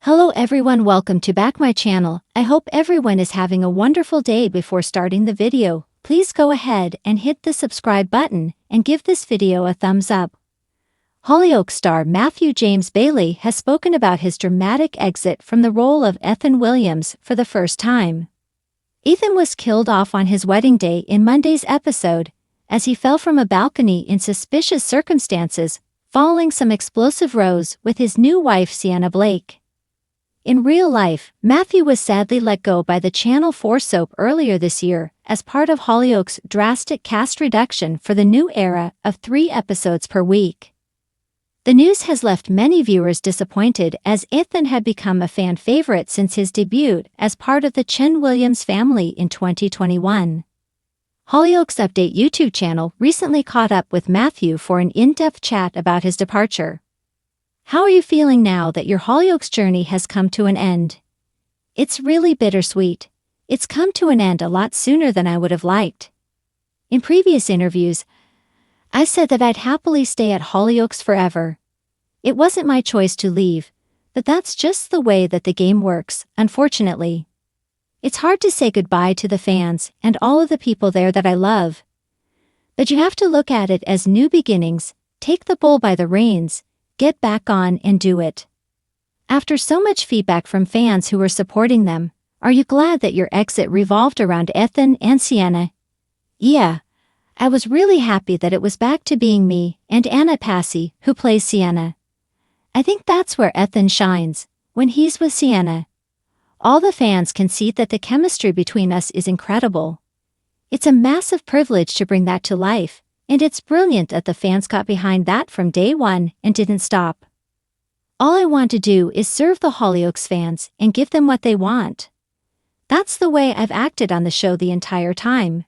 Hello everyone, welcome to back my channel. I hope everyone is having a wonderful day. Before starting the video, please go ahead and hit the subscribe button and give this video a thumbs up. Hollyoaks star Matthew James Bailey has spoken about his dramatic exit from the role of Ethan Williams for the first time. Ethan was killed off on his wedding day in Monday's episode, as he fell from a balcony in suspicious circumstances, following some explosive rows with his new wife Sienna Blake. In real life, Matthew was sadly let go by the Channel 4 soap earlier this year as part of Hollyoaks' drastic cast reduction for the new era of 3 episodes per week. The news has left many viewers disappointed, as Ethan had become a fan favorite since his debut as part of the Chen Williams family in 2021. Hollyoaks Update YouTube channel recently caught up with Matthew for an in-depth chat about his departure. How are you feeling now that your Hollyoaks journey has come to an end? It's really bittersweet. It's come to an end a lot sooner than I would have liked. In previous interviews, I said that I'd happily stay at Hollyoaks forever. It wasn't my choice to leave, but that's just the way that the game works, unfortunately. It's hard to say goodbye to the fans and all of the people there that I love. But you have to look at it as new beginnings, take the bull by the reins, get back on and do it. After so much feedback from fans who were supporting them, are you glad that your exit revolved around Ethan and Sienna? Yeah, I was really happy that it was back to being me and Anna Passy, who plays Sienna. I think that's where Ethan shines, when he's with Sienna. All the fans can see that the chemistry between us is incredible. It's a massive privilege to bring that to life. And it's brilliant that the fans got behind that from day one and didn't stop. All I want to do is serve the Hollyoaks fans and give them what they want. That's the way I've acted on the show the entire time.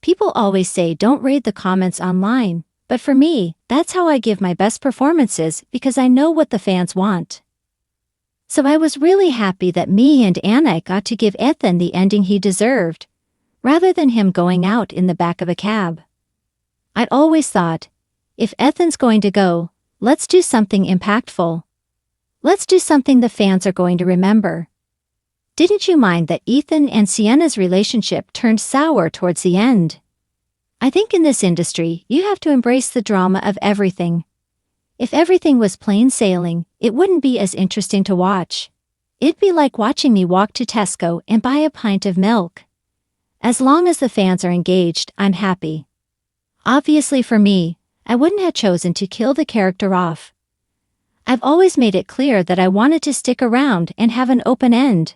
People always say don't read the comments online, but for me, that's how I give my best performances, because I know what the fans want. So I was really happy that me and Anna got to give Ethan the ending he deserved, rather than him going out in the back of a cab. I'd always thought, if Ethan's going to go, let's do something impactful. Let's do something the fans are going to remember. Didn't you mind that Ethan and Sienna's relationship turned sour towards the end? I think in this industry, you have to embrace the drama of everything. If everything was plain sailing, it wouldn't be as interesting to watch. It'd be like watching me walk to Tesco and buy a pint of milk. As long as the fans are engaged, I'm happy. Obviously for me, I wouldn't have chosen to kill the character off. I've always made it clear that I wanted to stick around and have an open end.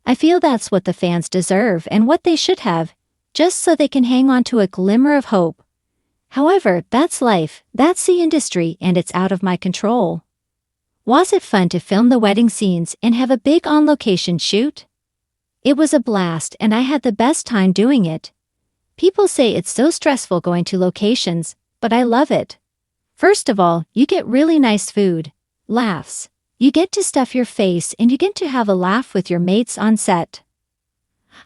I feel that's what the fans deserve and what they should have, just so they can hang on to a glimmer of hope. However, that's life, that's the industry, and it's out of my control. Was it fun to film the wedding scenes and have a big on-location shoot? It was a blast, and I had the best time doing it. People say it's so stressful going to locations, but I love it. First of all, you get really nice food, laughs. You get to stuff your face and you get to have a laugh with your mates on set.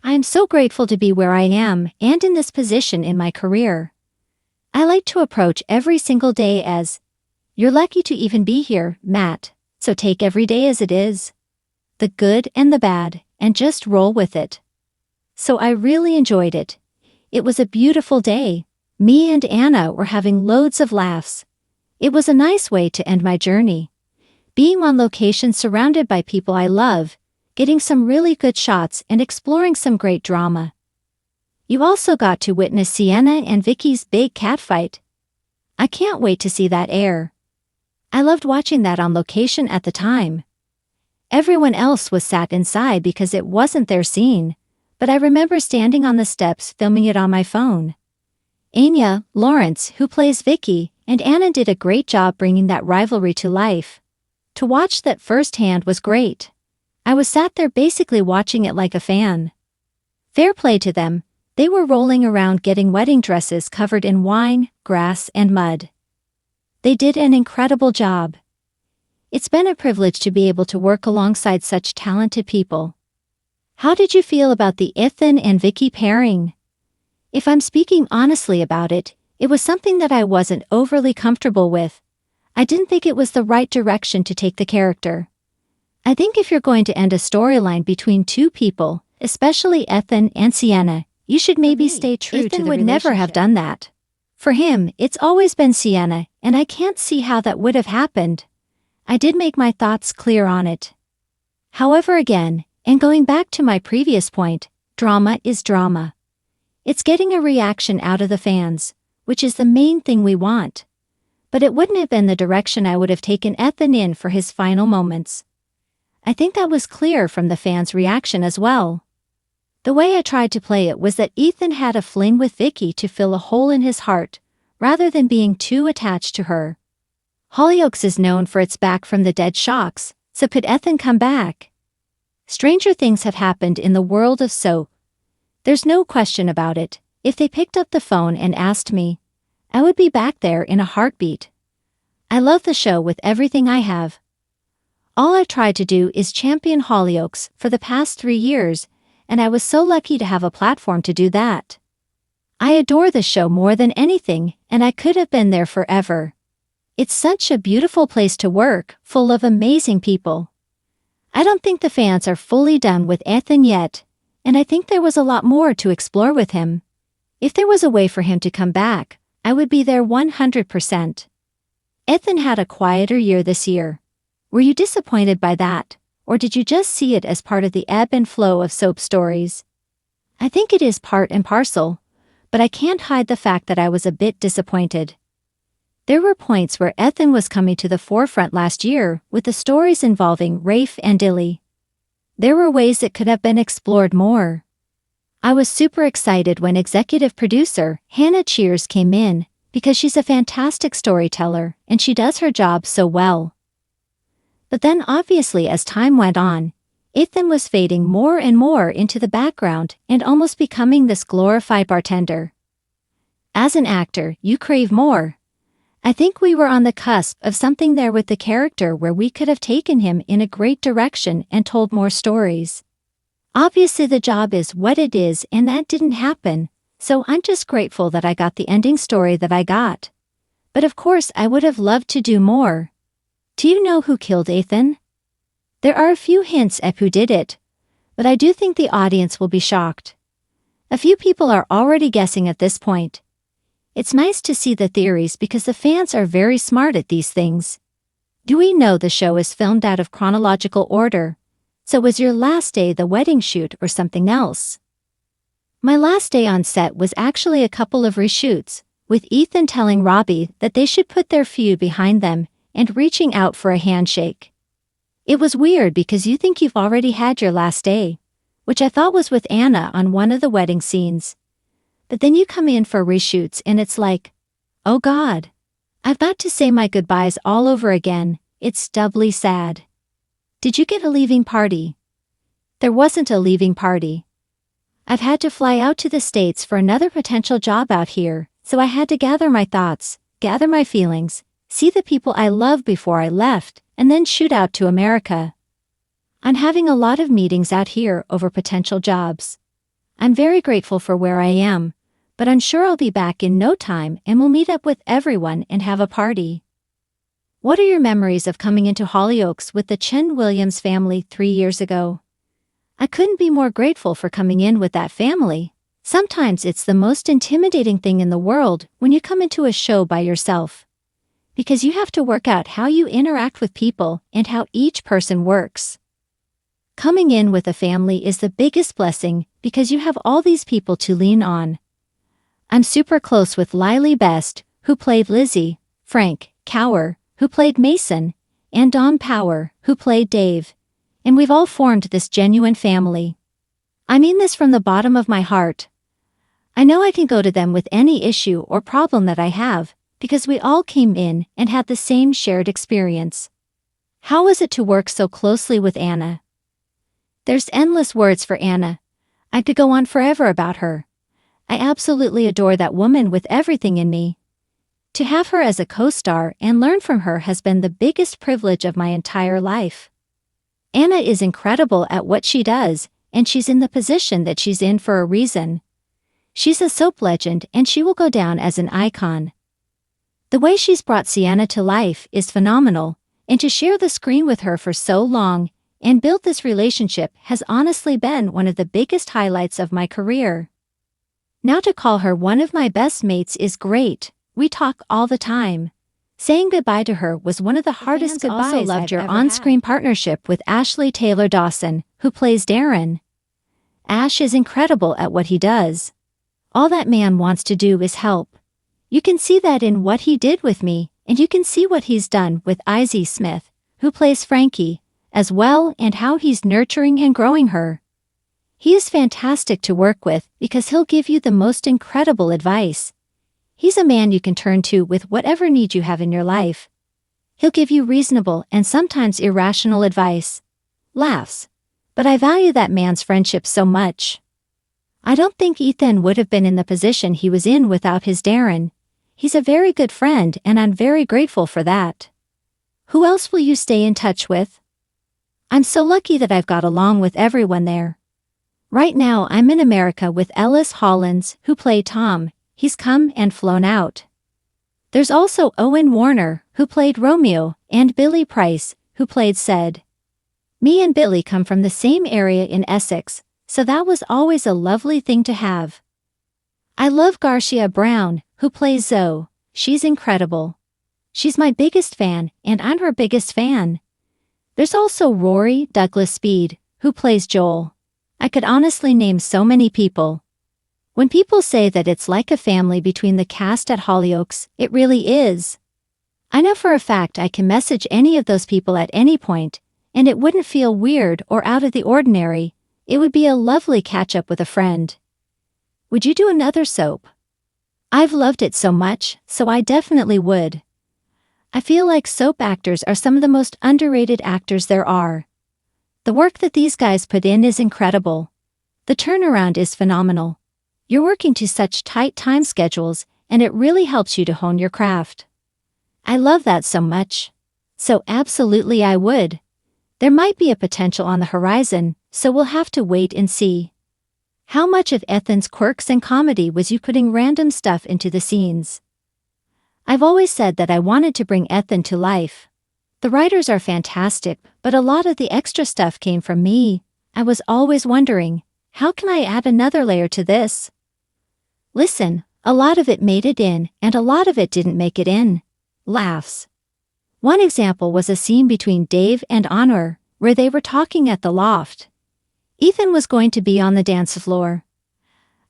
I am so grateful to be where I am and in this position in my career. I like to approach every single day as, "You're lucky to even be here, Matt, so take every day as it is. The good and the bad, and just roll with it." So I really enjoyed it. It was a beautiful day. Me and Anna were having loads of laughs. It was a nice way to end my journey. Being on location surrounded by people I love, getting some really good shots and exploring some great drama. You also got to witness Sienna and Vicky's big catfight. I can't wait to see that air. I loved watching that on location at the time. Everyone else was sat inside because it wasn't their scene. But I remember standing on the steps filming it on my phone. Anya, Lawrence, who plays Vicky, and Anna did a great job bringing that rivalry to life. To watch that firsthand was great. I was sat there basically watching it like a fan. Fair play to them, they were rolling around getting wedding dresses covered in wine, grass, and mud. They did an incredible job. It's been a privilege to be able to work alongside such talented people. How did you feel about the Ethan and Vicky pairing? If I'm speaking honestly about it, it was something that I wasn't overly comfortable with. I didn't think it was the right direction to take the character. I think if you're going to end a storyline between two people, especially Ethan and Sienna, you should maybe stay true to the relationship. Ethan would never have done that. For him, it's always been Sienna, and I can't see how that would have happened. I did make my thoughts clear on it. However, again, and going back to my previous point, drama is drama. It's getting a reaction out of the fans, which is the main thing we want. But it wouldn't have been the direction I would have taken Ethan in for his final moments. I think that was clear from the fans' reaction as well. The way I tried to play it was that Ethan had a fling with Vicky to fill a hole in his heart, rather than being too attached to her. Hollyoaks is known for its back from the dead shocks, so could Ethan come back? Stranger things have happened in the world of soap. There's no question about it. If they picked up the phone and asked me, I would be back there in a heartbeat. I love the show with everything I have. All I've tried to do is champion Hollyoaks for the past 3 years, and I was so lucky to have a platform to do that. I adore the show more than anything, and I could have been there forever. It's such a beautiful place to work, full of amazing people. I don't think the fans are fully done with Ethan yet, and I think there was a lot more to explore with him. If there was a way for him to come back, I would be there 100%. Ethan had a quieter year this year. Were you disappointed by that, or did you just see it as part of the ebb and flow of soap stories? I think it is part and parcel, but I can't hide the fact that I was a bit disappointed. There were points where Ethan was coming to the forefront last year with the stories involving Rafe and Dilly. There were ways it could have been explored more. I was super excited when executive producer Hannah Cheers came in, because she's a fantastic storyteller and she does her job so well. But then obviously as time went on, Ethan was fading more and more into the background and almost becoming this glorified bartender. As an actor, you crave more. I think we were on the cusp of something there with the character where we could have taken him in a great direction and told more stories. Obviously the job is what it is and that didn't happen, so I'm just grateful that I got the ending story that I got. But of course I would have loved to do more. Do you know who killed Ethan? There are a few hints at who did it, but I do think the audience will be shocked. A few people are already guessing at this point. It's nice to see the theories because the fans are very smart at these things. Do we know the show is filmed out of chronological order? So was your last day the wedding shoot or something else? My last day on set was actually a couple of reshoots, with Ethan telling Robbie that they should put their feud behind them and reaching out for a handshake. It was weird because you think you've already had your last day, which I thought was with Anna on one of the wedding scenes. But then you come in for reshoots and it's like, oh God, I've got to say my goodbyes all over again. It's doubly sad. Did you get a leaving party? There wasn't a leaving party. I've had to fly out to the States for another potential job out here, so I had to gather my thoughts, gather my feelings, see the people I love before I left, and then shoot out to America. I'm having a lot of meetings out here over potential jobs. I'm very grateful for where I am, but I'm sure I'll be back in no time and we'll meet up with everyone and have a party. What are your memories of coming into Hollyoaks with the Chen Williams family 3 years ago? I couldn't be more grateful for coming in with that family. Sometimes it's the most intimidating thing in the world when you come into a show by yourself. Because you have to work out how you interact with people and how each person works. Coming in with a family is the biggest blessing because you have all these people to lean on. I'm super close with Lily Best, who played Lizzie, Frank Cower, who played Mason, and Don Power, who played Dave. And we've all formed this genuine family. I mean this from the bottom of my heart. I know I can go to them with any issue or problem that I have, because we all came in and had the same shared experience. How was it to work so closely with Anna? There's endless words for Anna. I could go on forever about her. I absolutely adore that woman with everything in me. To have her as a co-star and learn from her has been the biggest privilege of my entire life. Anna is incredible at what she does, and she's in the position that she's in for a reason. She's a soap legend and she will go down as an icon. The way she's brought Sienna to life is phenomenal, and to share the screen with her for so long, and built this relationship has honestly been one of the biggest highlights of my career. Now to call her one of my best mates is great. We talk all the time. Saying goodbye to her was one of the hardest goodbyes. Also loved your on-screen partnership with Ashley Taylor Dawson, who plays Darren. Ash is incredible at what he does. All that man wants to do is help. You can see that in what he did with me, and you can see what he's done with Izzy Smith, who plays Frankie, as well, and how he's nurturing and growing her. He is fantastic to work with because he'll give you the most incredible advice. He's a man you can turn to with whatever need you have in your life. He'll give you reasonable and sometimes irrational advice. Laughs. But I value that man's friendship so much. I don't think Ethan would have been in the position he was in without his Darren. He's a very good friend and I'm very grateful for that. Who else will you stay in touch with? I'm so lucky that I've got along with everyone there. Right now I'm in America with Ellis Hollins, who played Tom. He's come and flown out. There's also Owen Warner, who played Romeo, and Billy Price, who played Ced. Me and Billy come from the same area in Essex, so that was always a lovely thing to have. I love Garcia Brown, who plays Zoe. She's incredible. She's my biggest fan, and I'm her biggest fan. There's also Rory Douglas Speed, who plays Joel. I could honestly name so many people. When people say that it's like a family between the cast at Hollyoaks, it really is. I know for a fact I can message any of those people at any point, and it wouldn't feel weird or out of the ordinary. It would be a lovely catch-up with a friend. Would you do another soap? I've loved it so much, so I definitely would. I feel like soap actors are some of the most underrated actors there are. The work that these guys put in is incredible. The turnaround is phenomenal. You're working to such tight time schedules, and it really helps you to hone your craft. I love that so much. So absolutely I would. There might be a potential on the horizon, so we'll have to wait and see. How much of Ethan's quirks and comedy was you putting random stuff into the scenes? I've always said that I wanted to bring Ethan to life. The writers are fantastic, but a lot of the extra stuff came from me. I was always wondering, how can I add another layer to this? Listen, a lot of it made it in, and a lot of it didn't make it in. Laughs. One example was a scene between Dave and Honor, where they were talking at the loft. Ethan was going to be on the dance floor.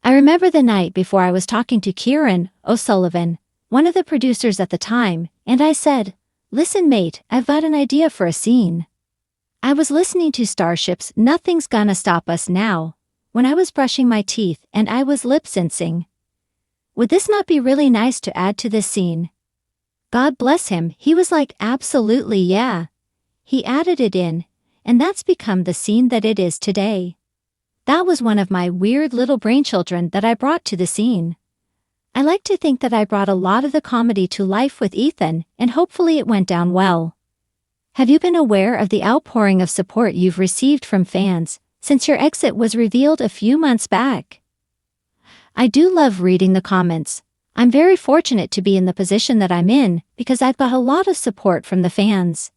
I remember the night before I was talking to Kieran O'Sullivan, one of the producers at the time, and I said, "Listen mate, I've got an idea for a scene." I was listening to Starship's Nothing's Gonna Stop Us Now, when I was brushing my teeth and I was lip-syncing. Would this not be really nice to add to this scene? God bless him, he was like, absolutely yeah. He added it in, and that's become the scene that it is today. That was one of my weird little brainchildren that I brought to the scene. I like to think that I brought a lot of the comedy to life with Ethan, and hopefully it went down well. Have you been aware of the outpouring of support you've received from fans since your exit was revealed a few months back? I do love reading the comments. I'm very fortunate to be in the position that I'm in because I've got a lot of support from the fans.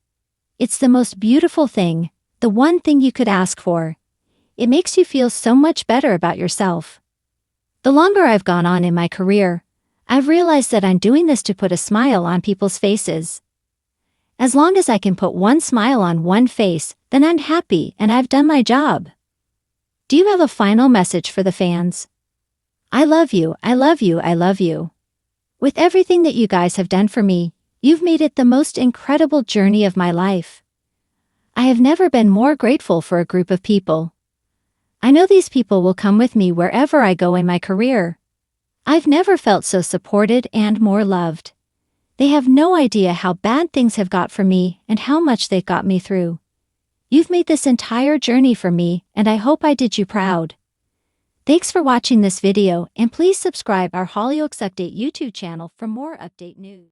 It's the most beautiful thing, the one thing you could ask for. It makes you feel so much better about yourself. The longer I've gone on in my career, I've realized that I'm doing this to put a smile on people's faces. As long as I can put one smile on one face, then I'm happy and I've done my job. Do you have a final message for the fans? I love you, I love you, I love you. With everything that you guys have done for me, you've made it the most incredible journey of my life. I have never been more grateful for a group of people. I know these people will come with me wherever I go in my career. I've never felt so supported and more loved. They have no idea how bad things have got for me and how much they've got me through. You've made this entire journey for me, and I hope I did you proud. Thanks for watching this video, and please subscribe our Hollyoaks Update YouTube channel for more update news.